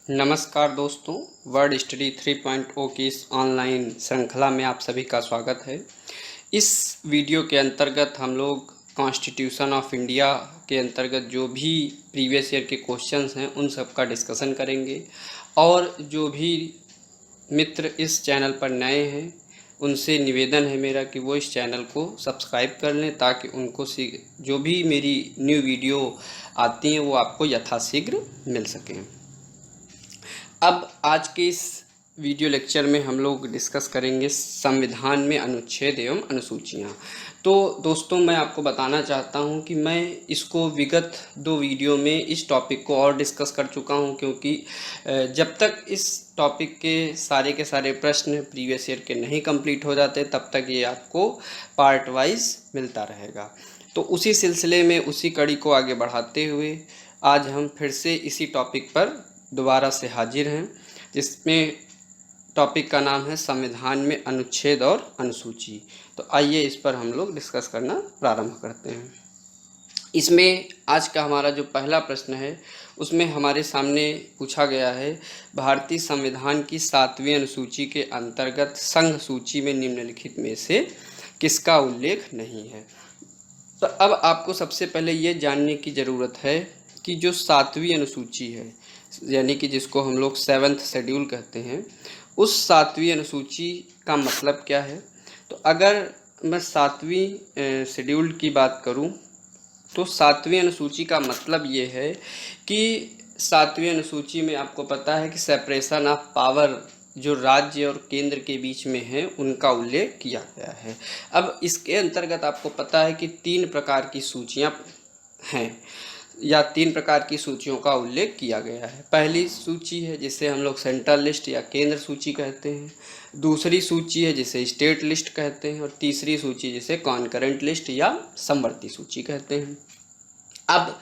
नमस्कार दोस्तों, word study 3.0 की इस ऑनलाइन श्रृंखला में आप सभी का स्वागत है। इस वीडियो के अंतर्गत हम लोग कॉन्स्टिट्यूशन ऑफ इंडिया के अंतर्गत जो भी प्रीवियस ईयर के क्वेश्चंस हैं उन सब का डिस्कशन करेंगे। और जो भी मित्र इस चैनल पर नए हैं उनसे निवेदन है मेरा कि वो इस चैनल को सब्सक्राइब कर लें ताकि उनको जो भी मेरी न्यू वीडियो आती हैं वो आपको यथाशीघ्र मिल सकें। अब आज के इस वीडियो लेक्चर में हम लोग डिस्कस करेंगे संविधान में अनुच्छेद एवं अनुसूचियाँ। तो दोस्तों, मैं आपको बताना चाहता हूं कि मैं इसको विगत 2 वीडियो में इस टॉपिक को और डिस्कस कर चुका हूं, क्योंकि जब तक इस टॉपिक के सारे प्रश्न प्रीवियस ईयर के नहीं कंप्लीट हो जाते तब तक ये आपको पार्ट वाइज मिलता रहेगा। तो उसी सिलसिले में उसी कड़ी को आगे बढ़ाते हुए आज हम फिर से इसी टॉपिक पर दोबारा से हाजिर हैं, जिसमें टॉपिक का नाम है संविधान में अनुच्छेद और अनुसूची। तो आइए इस पर हम लोग डिस्कस करना प्रारंभ करते हैं। इसमें आज का हमारा जो पहला प्रश्न है उसमें हमारे सामने पूछा गया है, भारतीय संविधान की 7वीं अनुसूची के अंतर्गत संघ सूची में निम्नलिखित में से किसका उल्लेख नहीं है। तो अब आपको सबसे पहले ये जानने की ज़रूरत है कि जो 7वीं अनुसूची है, यानी कि जिसको हम लोग 7th शेड्यूल कहते हैं, उस 7वीं अनुसूची का मतलब क्या है। तो अगर मैं 7वीं शेड्यूल की बात करूं तो 7वीं अनुसूची का मतलब ये है कि 7वीं अनुसूची में आपको पता है कि सेपरेशन ऑफ पावर जो राज्य और केंद्र के बीच में है उनका उल्लेख किया गया है। अब इसके अंतर्गत आपको पता है कि 3 प्रकार की सूचियां हैं या 3 प्रकार की सूचियों का उल्लेख किया गया है। पहली सूची है जिसे हम लोग सेंट्रल लिस्ट या केंद्र सूची कहते हैं, दूसरी सूची है जिसे स्टेट लिस्ट कहते हैं, और तीसरी सूची जिसे कॉन्करेंट लिस्ट या समवर्ती सूची कहते हैं। अब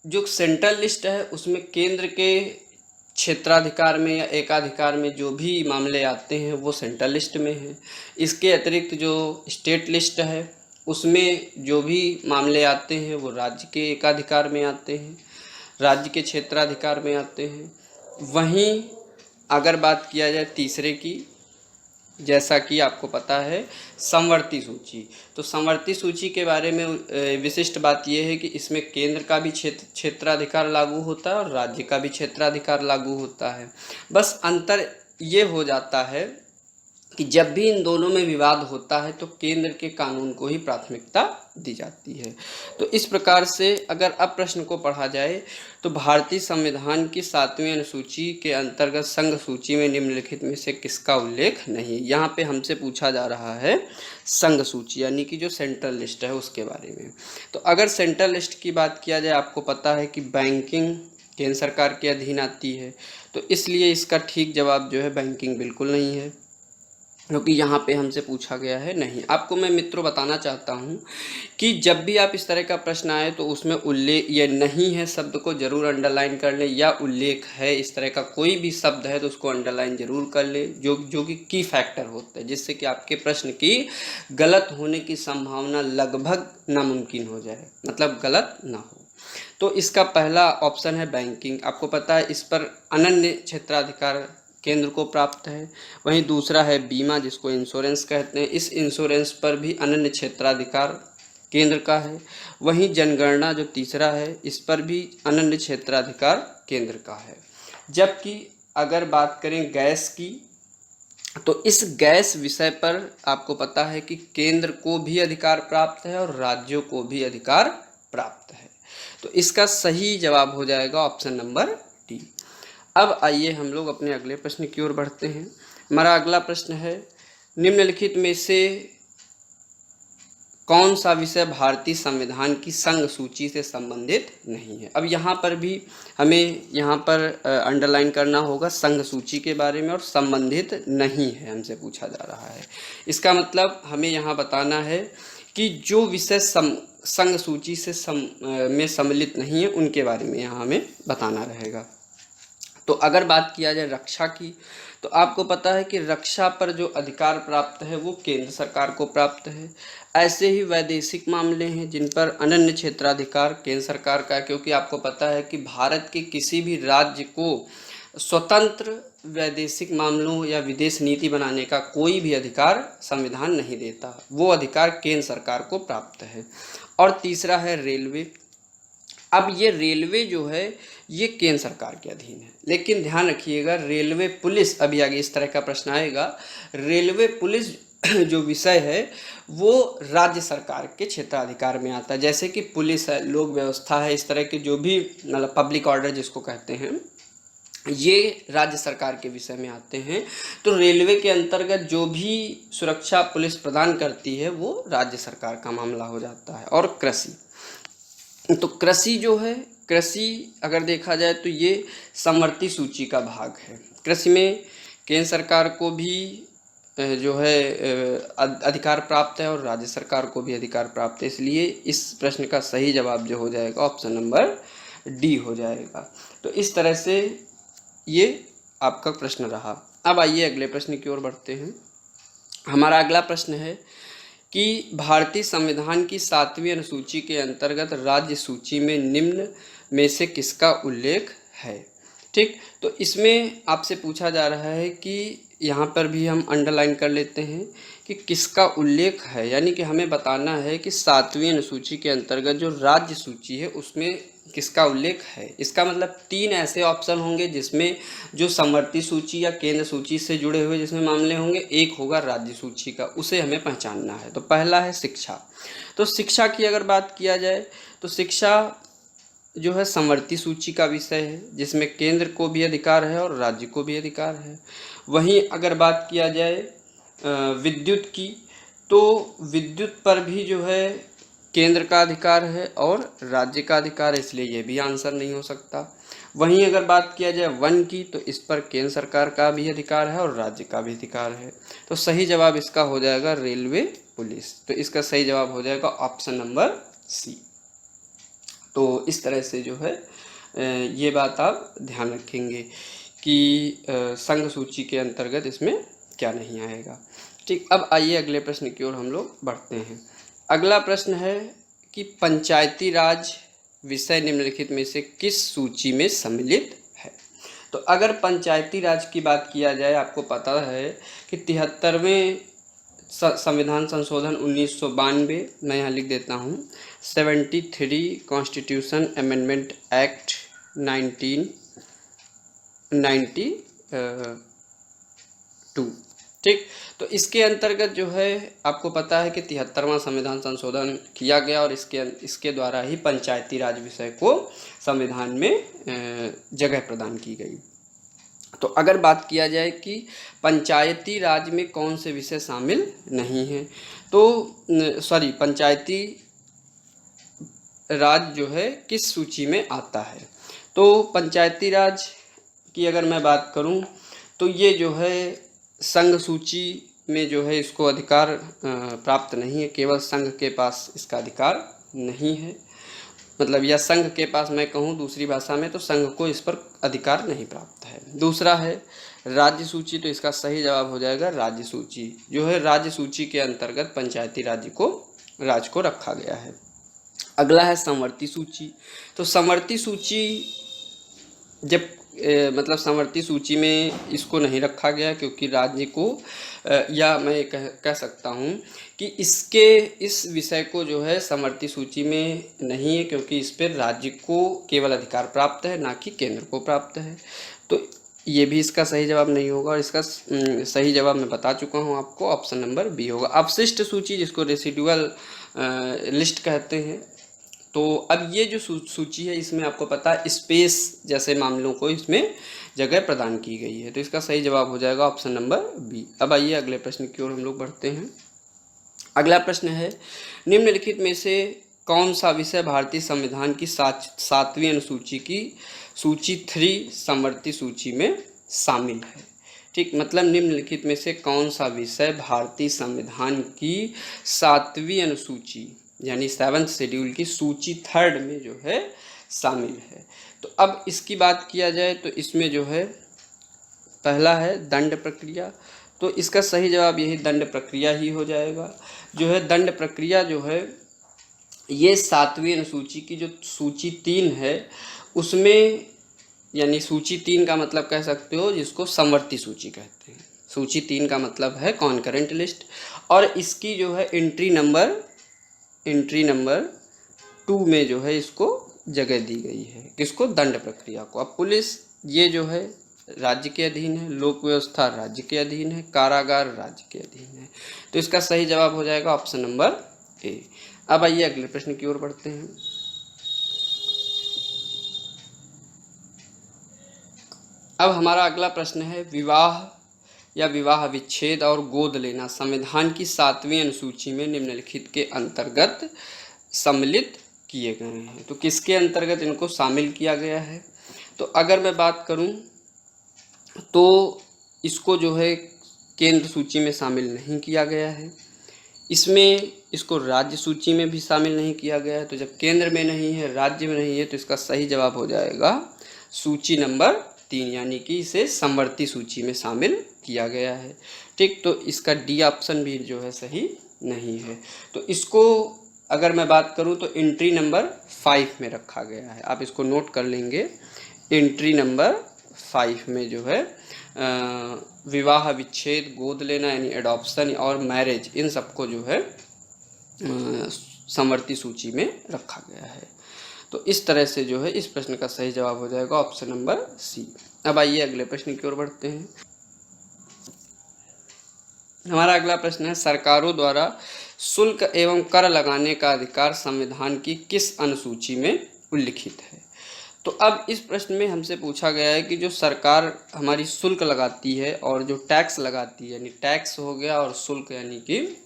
जो सेंट्रल लिस्ट है उसमें केंद्र के क्षेत्राधिकार में या एकाधिकार में जो भी मामले आते हैं वो सेंट्रल लिस्ट में है। इसके अतिरिक्त जो स्टेट लिस्ट है उसमें जो भी मामले आते हैं वो राज्य के एकाधिकार में आते हैं, राज्य के क्षेत्राधिकार में आते हैं। वहीं अगर बात किया जाए तीसरे की, जैसा कि आपको पता है समवर्ती सूची, तो समवर्ती सूची के बारे में विशिष्ट बात यह है कि इसमें केंद्र का भी क्षेत्राधिकार लागू होता है और राज्य का भी क्षेत्राधिकार लागू होता है। बस अंतर ये हो जाता है कि जब भी इन दोनों में विवाद होता है तो केंद्र के कानून को ही प्राथमिकता दी जाती है। तो इस प्रकार से अगर अब प्रश्न को पढ़ा जाए तो भारतीय संविधान की 7वीं अनुसूची के अंतर्गत संघ सूची में निम्नलिखित में से किसका उल्लेख नहीं। यहाँ पे हमसे पूछा जा रहा है संघ सूची यानी कि जो सेंट्रल लिस्ट है उसके बारे में। तो अगर सेंट्रल लिस्ट की बात किया जाए, आपको पता है कि बैंकिंग केंद्र सरकार के अधीन आती है, तो इसलिए इसका ठीक जवाब जो है बैंकिंग बिल्कुल नहीं है, क्योंकि यहाँ पे हमसे पूछा गया है नहीं। आपको मैं मित्रों बताना चाहता हूँ कि जब भी आप इस तरह का प्रश्न आए तो उसमें उल्लेख ये नहीं है शब्द को जरूर अंडरलाइन कर लें, या उल्लेख है इस तरह का कोई भी शब्द है तो उसको अंडरलाइन जरूर कर ले, जो कि की फैक्टर होता है, जिससे कि आपके प्रश्न की गलत होने की संभावना लगभग नामुमकिन हो जाए, मतलब गलत ना हो। तो इसका पहला ऑप्शन है बैंकिंग। आपको पता है इस पर अनन्य क्षेत्राधिकार केंद्र को प्राप्त है। वहीं दूसरा है बीमा, जिसको इंश्योरेंस कहते हैं, इस इंश्योरेंस पर भी अनन्य क्षेत्राधिकार केंद्र का है। वहीं जनगणना जो तीसरा है इस पर भी अनन्य क्षेत्राधिकार केंद्र का है। जबकि अगर बात करें गैस की, तो इस गैस विषय पर आपको पता है कि केंद्र को भी अधिकार प्राप्त है और राज्यों को भी अधिकार प्राप्त है। तो इसका सही जवाब हो जाएगा ऑप्शन नंबर डी। अब आइए हम लोग अपने अगले प्रश्न की ओर बढ़ते हैं। हमारा अगला प्रश्न है, निम्नलिखित में से कौन सा विषय भारतीय संविधान की संघ सूची से संबंधित नहीं है। अब यहाँ पर भी हमें यहाँ पर अंडरलाइन करना होगा संघ सूची के बारे में, और संबंधित नहीं है हमसे पूछा जा रहा है। इसका मतलब हमें यहाँ बताना है कि जो विषय संघ सूची से में सम्मिलित नहीं है उनके बारे में यहाँ हमें बताना रहेगा। तो अगर बात किया जाए रक्षा की, तो आपको पता है कि रक्षा पर जो अधिकार प्राप्त है वो केंद्र सरकार को प्राप्त है। ऐसे ही वैदेशिक मामले हैं जिन पर अनन्य क्षेत्राधिकार केंद्र सरकार का है, क्योंकि आपको पता है कि भारत के किसी भी राज्य को स्वतंत्र वैदेशिक मामलों या विदेश नीति बनाने का कोई भी अधिकार संविधान नहीं देता, वो अधिकार केंद्र सरकार को प्राप्त है। और तीसरा है रेलवे। अब ये रेलवे जो है ये केंद्र सरकार के अधीन है, लेकिन ध्यान रखिएगा रेलवे पुलिस, अभी आगे इस तरह का प्रश्न आएगा, रेलवे पुलिस जो विषय है वो राज्य सरकार के क्षेत्राधिकार में आता है। जैसे कि पुलिस है, लोक व्यवस्था है, इस तरह के जो भी मतलब पब्लिक ऑर्डर जिसको कहते हैं, ये राज्य सरकार के विषय में आते हैं। तो रेलवे के अंतर्गत जो भी सुरक्षा पुलिस प्रदान करती है वो राज्य सरकार का मामला हो जाता है। और कृषि, तो कृषि जो है, कृषि अगर देखा जाए तो ये समवर्ती सूची का भाग है। कृषि में केंद्र सरकार को भी जो है अधिकार प्राप्त है और राज्य सरकार को भी अधिकार प्राप्त है, इसलिए इस प्रश्न का सही जवाब जो हो जाएगा ऑप्शन नंबर डी हो जाएगा। तो इस तरह से ये आपका प्रश्न रहा। अब आइए अगले प्रश्न की ओर बढ़ते हैं। हमारा अगला प्रश्न है कि भारतीय संविधान की 7वीं अनुसूची के अंतर्गत राज्य सूची में निम्न में से किसका उल्लेख है। ठीक, तो इसमें आपसे पूछा जा रहा है कि यहाँ पर भी हम अंडरलाइन कर लेते हैं कि किसका उल्लेख है, यानी कि हमें बताना है कि 7वीं अनुसूची के अंतर्गत जो राज्य सूची है उसमें किसका उल्लेख है। इसका मतलब 3 ऐसे ऑप्शन होंगे जिसमें जो समवर्ती सूची या केंद्र सूची से जुड़े हुए जिसमें मामले होंगे, एक होगा राज्य सूची का, उसे हमें पहचानना है। तो पहला है शिक्षा। तो शिक्षा की अगर बात किया जाए तो शिक्षा जो है समवर्ती सूची का विषय है, जिसमें केंद्र को भी अधिकार है और राज्य को भी अधिकार है। वहीं अगर बात किया जाए विद्युत की, तो विद्युत पर भी जो है केंद्र का अधिकार है और राज्य का अधिकार है, इसलिए ये भी आंसर नहीं हो सकता। वहीं अगर बात किया जाए वन की, तो इस पर केंद्र सरकार का भी अधिकार है और राज्य का भी अधिकार है। तो सही जवाब इसका हो जाएगा रेलवे पुलिस। तो इसका सही जवाब हो जाएगा ऑप्शन नंबर सी। तो इस तरह से जो है ये बात आप ध्यान रखेंगे कि संघ सूची के अंतर्गत इसमें क्या नहीं आएगा। ठीक, अब आइए अगले प्रश्न की ओर हम लोग बढ़ते हैं। अगला प्रश्न है कि पंचायती राज विषय निम्नलिखित में से किस सूची में सम्मिलित है। तो अगर पंचायती राज की बात किया जाए, आपको पता है कि 73वें संविधान संशोधन 1992, मैं यहाँ लिख देता हूँ 73 कॉन्स्टिट्यूशन अमेंडमेंट एक्ट 1992। ठीक, तो इसके अंतर्गत जो है आपको पता है कि 73वां संविधान संशोधन किया गया और इसके द्वारा ही पंचायती राज विषय को संविधान में जगह प्रदान की गई। तो अगर बात किया जाए कि पंचायती राज में कौन से विषय शामिल नहीं हैं, तो पंचायती राज जो है किस सूची में आता है। तो पंचायती राज की अगर मैं बात करूं तो ये जो है संघ सूची में जो है इसको अधिकार प्राप्त नहीं है, केवल संघ के पास इसका अधिकार नहीं है, मतलब या संघ के पास मैं कहूँ दूसरी भाषा में तो संघ को इस पर अधिकार नहीं प्राप्त है। दूसरा है राज्य सूची, तो इसका सही जवाब हो जाएगा राज्य सूची। जो है राज्य सूची के अंतर्गत पंचायती राज को रखा गया है। अगला है समवर्ती सूची। तो समवर्ती सूची जब मतलब समवर्ती सूची में इसको नहीं रखा गया क्योंकि राज्य को या मैं कह सकता हूँ कि इस विषय को जो है समवर्ती सूची में नहीं है क्योंकि इस पर राज्य को केवल अधिकार प्राप्त है, ना कि केंद्र को प्राप्त है। तो ये भी इसका सही जवाब नहीं होगा और इसका सही जवाब मैं बता चुका हूँ आपको, ऑप्शन नंबर बी होगा। अवशिष्ट सूची जिसको रेसिडुअल लिस्ट कहते हैं, तो अब ये जो सूची है इसमें आपको पता है स्पेस जैसे मामलों को इसमें जगह प्रदान की गई है। तो इसका सही जवाब हो जाएगा ऑप्शन नंबर बी। अब आइए अगले प्रश्न की ओर हम लोग बढ़ते हैं। अगला प्रश्न है निम्नलिखित में से कौन सा विषय भारतीय संविधान की 7वीं अनुसूची की सूची 3 समवर्ती सूची में शामिल है। ठीक, मतलब निम्नलिखित में से कौन सा विषय भारतीय संविधान की 7वीं अनुसूची यानी 7th शेड्यूल की सूची 3rd में जो है शामिल है। तो अब इसकी बात किया जाए तो इसमें जो है पहला है दंड प्रक्रिया, तो इसका सही जवाब यही दंड प्रक्रिया ही हो जाएगा। जो है दंड प्रक्रिया जो है ये 7वीं अनुसूची की जो सूची 3 है उसमें यानी सूची 3 का मतलब कह सकते हो जिसको समवर्ती सूची कहते हैं। सूची 3 का मतलब है कॉन्करेंट लिस्ट, और इसकी जो है एंट्री नंबर 2 में जो है इसको जगह दी गई है, किसको, दंड प्रक्रिया को। अब पुलिस ये जो है राज्य के अधीन है, लोक व्यवस्था राज्य के अधीन है, कारागार राज्य के अधीन है। तो इसका सही जवाब हो जाएगा ऑप्शन नंबर ए। अब आइए अगले प्रश्न की ओर बढ़ते हैं। अब हमारा अगला प्रश्न है, विवाह या विवाह विच्छेद और गोद लेना संविधान की 7वीं अनुसूची में निम्नलिखित के अंतर्गत सम्मिलित किए गए हैं। तो किसके अंतर्गत इनको शामिल किया गया है? तो अगर मैं बात करूं तो इसको जो है केंद्र सूची में शामिल नहीं किया गया है, इसमें इसको राज्य सूची में भी शामिल नहीं किया गया है। तो जब केंद्र में नहीं है, राज्य में नहीं है, तो इसका सही जवाब हो जाएगा सूची नंबर 3, यानी कि इसे समवर्ती सूची में शामिल किया गया है। ठीक, तो इसका डी ऑप्शन भी जो है सही नहीं है। तो इसको अगर मैं बात करूं तो एंट्री नंबर 5 में रखा गया है, आप इसको नोट कर लेंगे। एंट्री नंबर 5 में जो है विवाह विच्छेद, गोद लेना यानी एडॉप्शन और मैरिज, इन सबको जो है समवर्ती सूची में रखा गया है। तो इस तरह से जो है इस प्रश्न का सही जवाब हो जाएगा ऑप्शन नंबर सी। अब आइए अगले प्रश्न की ओर बढ़ते हैं। हमारा अगला प्रश्न है, सरकारों द्वारा शुल्क एवं कर लगाने का अधिकार संविधान की किस अनुसूची में उल्लिखित है? तो अब इस प्रश्न में हमसे पूछा गया है कि जो सरकार हमारी शुल्क लगाती है और जो टैक्स लगाती है, यानी टैक्स हो गया और शुल्क यानी कि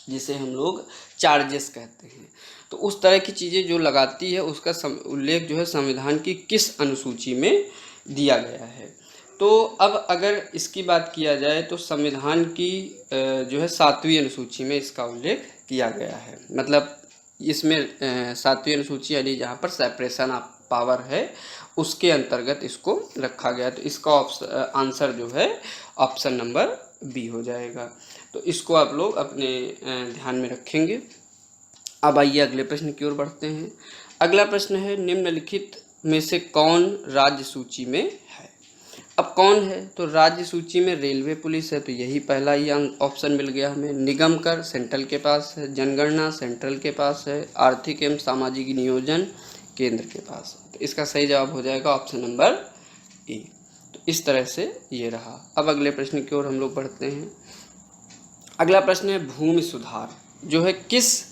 जिसे हम लोग चार्जेस कहते हैं, तो उस तरह की चीज़ें जो लगाती है उसका उल्लेख जो है संविधान की किस अनुसूची में दिया गया है? तो अब अगर इसकी बात किया जाए तो संविधान की जो है 7वीं अनुसूची में इसका उल्लेख किया गया है। मतलब इसमें 7वीं अनुसूची यानी जहाँ पर सेपरेशन ऑफ पावर है उसके अंतर्गत इसको रखा गया। तो इसका आंसर जो है ऑप्शन नंबर बी हो जाएगा। तो इसको आप लोग अपने ध्यान में रखेंगे। अब आइए अगले प्रश्न की ओर बढ़ते हैं। अगला प्रश्न है, निम्नलिखित में से कौन राज्य सूची में है? अब कौन है? तो राज्य सूची में रेलवे पुलिस है, तो यही पहला ही ऑप्शन मिल गया हमें। निगम कर सेंट्रल के पास है, जनगणना सेंट्रल के पास है, आर्थिक एवं सामाजिक नियोजन केंद्र के पास है। तो इसका सही जवाब हो जाएगा ऑप्शन नंबर ए। तो इस तरह से ये रहा। अब अगले प्रश्न की ओर हम लोग बढ़ते हैं। अगला प्रश्न है, भूमि सुधार जो है किस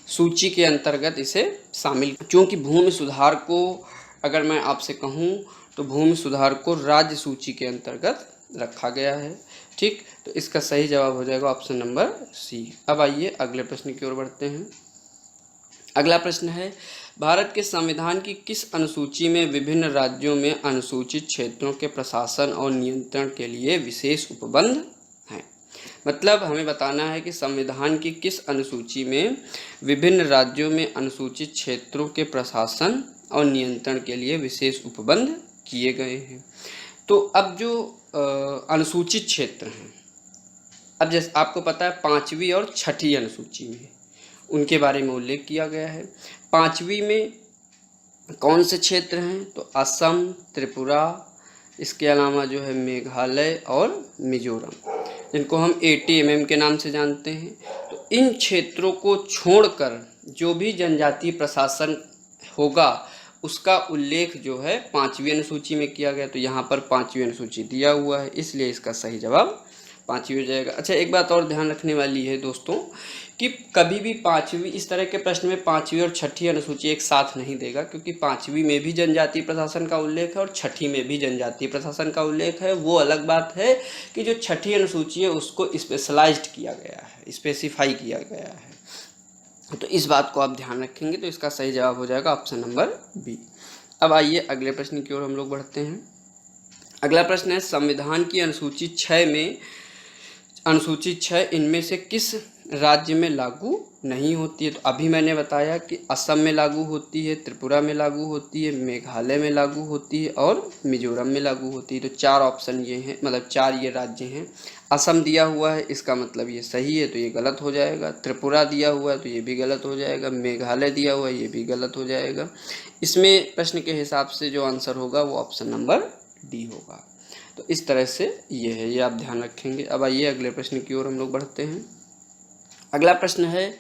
सूची के अंतर्गत इसे शामिल? क्योंकि भूमि सुधार को अगर मैं आपसे कहूँ तो भूमि सुधार को राज्य सूची के अंतर्गत रखा गया है। ठीक, तो इसका सही जवाब हो जाएगा ऑप्शन नंबर सी। अब आइए अगले प्रश्न की ओर बढ़ते हैं। अगला प्रश्न है, भारत के संविधान की किस अनुसूची में विभिन्न राज्यों में अनुसूचित क्षेत्रों के प्रशासन और नियंत्रण के लिए विशेष उपबंध हैं? मतलब हमें बताना है कि संविधान की किस अनुसूची में विभिन्न राज्यों में अनुसूचित क्षेत्रों के प्रशासन और नियंत्रण के लिए विशेष उपबंध किए गए हैं। तो अब जो अनुसूचित क्षेत्र हैं, अब जैसे आपको पता है 5वीं और 6ठी अनुसूची में उनके बारे में उल्लेख किया गया है। 5वीं में कौन से क्षेत्र हैं? तो असम, त्रिपुरा, इसके अलावा जो है मेघालय और मिजोरम, जिनको हम ATMM के नाम से जानते हैं। तो इन क्षेत्रों को छोड़कर जो भी जनजातीय प्रशासन होगा उसका उल्लेख जो है 5वीं अनुसूची में किया गया। तो यहाँ पर 5वीं अनुसूची दिया हुआ है, इसलिए इसका सही जवाब 5वीं हो जाएगा। अच्छा, एक बात और ध्यान रखने वाली है दोस्तों कि कभी भी 5वीं, इस तरह के प्रश्न में 5वीं और 6ठी अनुसूची एक साथ नहीं देगा, क्योंकि 5वीं में भी जनजातीय प्रशासन का उल्लेख है और 6ठी में भी जनजातीय प्रशासन का उल्लेख है। वो अलग बात है कि जो 6ठी अनुसूची है उसको स्पेशलाइज्ड किया गया है, स्पेसिफाई किया गया है। तो इस बात को आप ध्यान रखेंगे। तो इसका सही जवाब हो जाएगा ऑप्शन नंबर बी। अब आइए अगले प्रश्न की ओर हम लोग बढ़ते हैं। अगला प्रश्न है, संविधान की अनुसूची 6 में अनुसूची 6 इनमें से किस राज्य में लागू नहीं होती है? तो अभी मैंने बताया कि असम में लागू होती है, त्रिपुरा में लागू होती है, मेघालय में लागू होती है और मिजोरम में लागू होती है। तो 4 ऑप्शन ये हैं, मतलब 4 ये राज्य हैं। असम दिया हुआ है, इसका मतलब ये सही है तो ये गलत हो जाएगा। त्रिपुरा दिया हुआ है तो ये भी गलत हो जाएगा। मेघालय दिया हुआ है ये भी गलत हो जाएगा। इसमें प्रश्न के हिसाब से जो आंसर होगा वो ऑप्शन नंबर डी होगा। तो इस तरह से ये है, ये आप ध्यान रखेंगे। अब आइए अगले प्रश्न की ओर हम लोग बढ़ते हैं। अगला प्रश्न है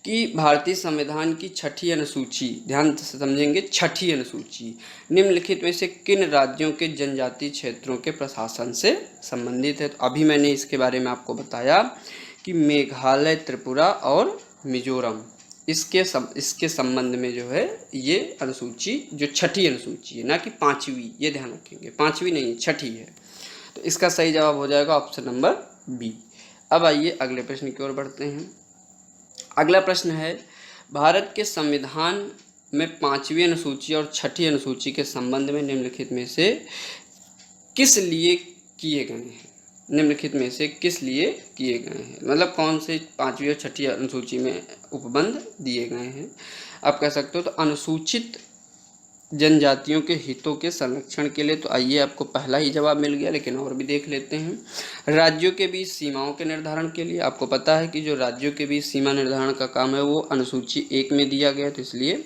कि भारतीय संविधान की छठी अनुसूची, ध्यान से समझेंगे, छठी अनुसूची निम्नलिखित में से किन राज्यों के जनजातीय क्षेत्रों के प्रशासन से संबंधित है। तो अभी मैंने इसके बारे में आपको बताया कि मेघालय, त्रिपुरा और मिजोरम, इसके संबंध में जो है ये अनुसूची, जो छठी अनुसूची है, ना कि पांचवी, ये ध्यान रखेंगे, पांचवी नहीं छठी है। तो इसका सही जवाब हो जाएगा ऑप्शन नंबर बी। अब आइए अगले प्रश्न की ओर बढ़ते हैं। अगला प्रश्न है, भारत के संविधान में पांचवी अनुसूची और छठी अनुसूची के संबंध में निम्नलिखित में से किस लिए किए गए हैं। निम्नलिखित में से किस लिए किए गए हैं, मतलब कौन से पांचवी और छठी अनुसूची में उपबंध दिए गए हैं। आप कह सकते हो तो अनुसूचित जनजातियों के हितों के संरक्षण के लिए। तो आइए आपको पहला ही जवाब मिल गया, लेकिन और भी देख लेते हैं। राज्यों के बीच सीमाओं के निर्धारण के लिए। आपको पता है कि जो राज्यों के बीच सीमा निर्धारण का काम है वो अनुसूची 1 में दिया गया, तो इसलिए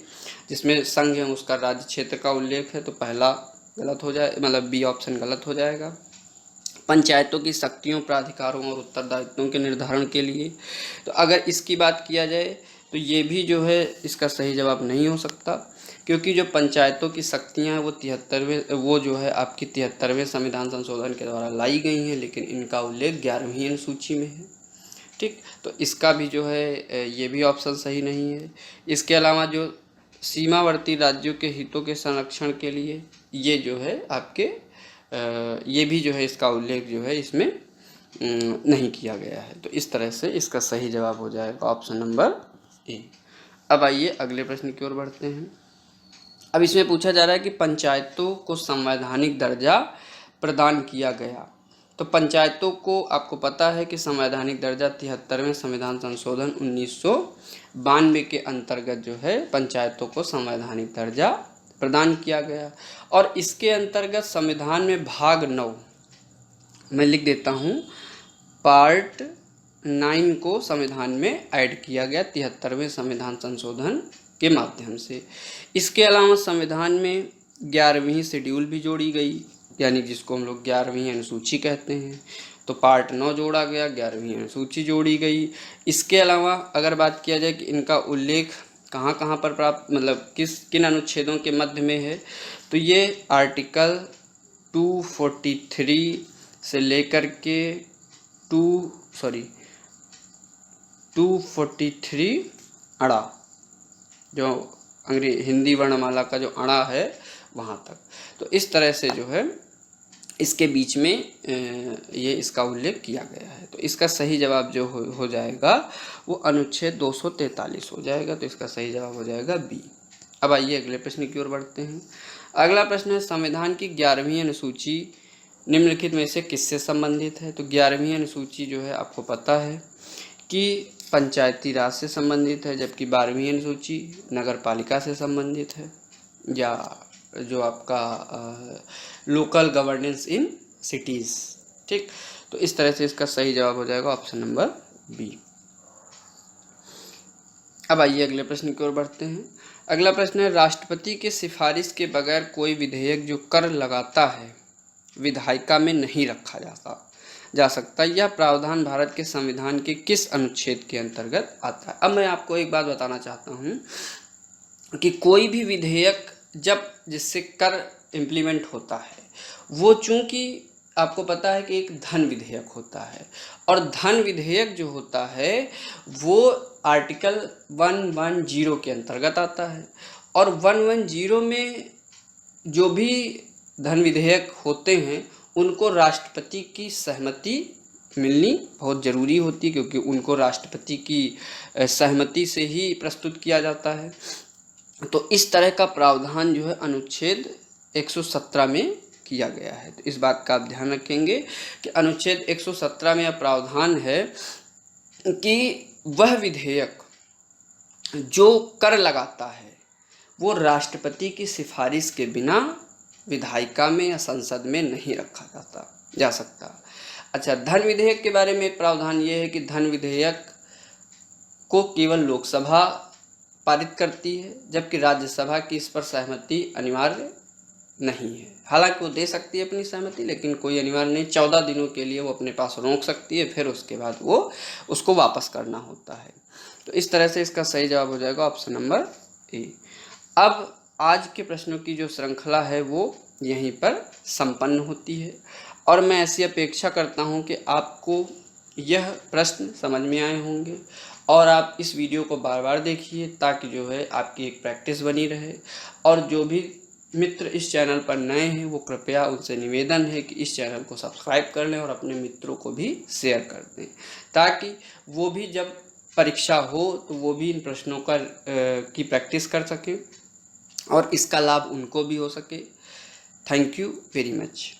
जिसमें संघ है उसका राज्य क्षेत्र का उल्लेख है, तो पहला गलत हो जाए, मतलब बी ऑप्शन गलत हो जाएगा। पंचायतों की शक्तियों, प्राधिकारों और उत्तरदायित्वों के निर्धारण के लिए। तो अगर इसकी बात किया जाए तो ये भी जो है इसका सही जवाब नहीं हो सकता, क्योंकि जो पंचायतों की शक्तियां हैं वो 73वें, वो जो है आपकी 73वें संविधान संशोधन के द्वारा लाई गई हैं, लेकिन इनका उल्लेख 11वीं अनुसूची में है। ठीक, तो इसका भी जो है ये भी ऑप्शन सही नहीं है। इसके अलावा जो सीमावर्ती राज्यों के हितों के संरक्षण के लिए, ये जो है आपके ये भी जो है इसका उल्लेख जो है इसमें नहीं किया गया है। तो इस तरह से इसका सही जवाब हो जाएगा ऑप्शन नंबर ए। अब आइए अगले प्रश्न की ओर बढ़ते हैं। अब इसमें पूछा जा रहा है कि पंचायतों को संवैधानिक दर्जा प्रदान किया गया। तो पंचायतों को आपको पता है कि संवैधानिक दर्जा 73वें संविधान संशोधन 1992 के अंतर्गत जो है पंचायतों को संवैधानिक दर्जा प्रदान किया गया। और इसके अंतर्गत संविधान में भाग 9, मैं लिख देता हूँ, पार्ट 9 को संविधान में ऐड किया गया 73वें संविधान संशोधन के माध्यम से। इसके अलावा संविधान में 11वीं शेड्यूल भी जोड़ी गई, यानी जिसको हम लोग 11वीं अनुसूची कहते हैं। तो पार्ट 9 जोड़ा गया, 11वीं अनुसूची जोड़ी गई। इसके अलावा अगर बात किया जाए कि इनका उल्लेख कहाँ कहाँ पर प्राप्त, मतलब किन अनुच्छेदों के मध्य में है, तो ये आर्टिकल 243 से लेकर के 243 अड़ा, जो हिंदी वर्णमाला का जो अड़ा है वहाँ तक। तो इस तरह से जो है इसके बीच में ये इसका उल्लेख किया गया है। तो इसका सही जवाब जो हो जाएगा वो अनुच्छेद 243 हो जाएगा। तो इसका सही जवाब हो जाएगा बी। अब आइए अगले प्रश्न की ओर बढ़ते हैं। अगला प्रश्न है, संविधान की 11वीं अनुसूची निम्नलिखित में से किससे संबंधित है। तो 11वीं अनुसूची जो है आपको पता है कि पंचायती राज से संबंधित है, जबकि 12वीं अनुसूची नगर पालिका से संबंधित है, या जो आपका लोकल गवर्नेंस इन सिटीज़। ठीक, तो इस तरह से इसका सही जवाब हो जाएगा ऑप्शन नंबर बी। अब आइए अगले प्रश्न की ओर बढ़ते हैं। अगला प्रश्न है, राष्ट्रपति के सिफारिश के बगैर कोई विधेयक जो कर लगाता है विधायिका में नहीं रखा जा सकता। यह प्रावधान भारत के संविधान के किस अनुच्छेद के अंतर्गत आता है। अब मैं आपको एक बात बताना चाहता हूँ कि कोई भी विधेयक जब जिससे कर इम्प्लीमेंट होता है, वो चूंकि आपको पता है कि एक धन विधेयक होता है, और धन विधेयक जो होता है वो आर्टिकल 110 के अंतर्गत आता है। और 110 में जो भी धन विधेयक होते हैं उनको राष्ट्रपति की सहमति मिलनी बहुत ज़रूरी होती है, क्योंकि उनको राष्ट्रपति की सहमति से ही प्रस्तुत किया जाता है। तो इस तरह का प्रावधान जो है अनुच्छेद 117 में किया गया है। तो इस बात का आप ध्यान रखेंगे कि अनुच्छेद 117 में यह प्रावधान है कि वह विधेयक जो कर लगाता है वो राष्ट्रपति की सिफारिश के बिना विधायिका में या संसद में नहीं रखा जा सकता। अच्छा, धन विधेयक के बारे में एक प्रावधान ये है कि धन विधेयक को केवल लोकसभा पारित करती है, जबकि राज्यसभा की इस पर सहमति अनिवार्य नहीं है। हालांकि वो दे सकती है अपनी सहमति, लेकिन कोई अनिवार्य नहीं। 14 दिनों के लिए वो अपने पास रोक सकती है, फिर उसके बाद वो उसको वापस करना होता है। तो इस तरह से इसका सही जवाब हो जाएगा ऑप्शन नंबर ए। अब आज के प्रश्नों की जो श्रृंखला है वो यहीं पर संपन्न होती है, और मैं ऐसी अपेक्षा करता हूं कि आपको यह प्रश्न समझ में आए होंगे, और आप इस वीडियो को बार बार देखिए ताकि जो है आपकी एक प्रैक्टिस बनी रहे। और जो भी मित्र इस चैनल पर नए हैं वो कृपया उनसे निवेदन है कि इस चैनल को सब्सक्राइब कर लें और अपने मित्रों को भी शेयर कर दें, ताकि वो भी जब परीक्षा हो तो वो भी इन प्रश्नों की प्रैक्टिस कर सकें और इसका लाभ उनको भी हो सके। Thank you very much.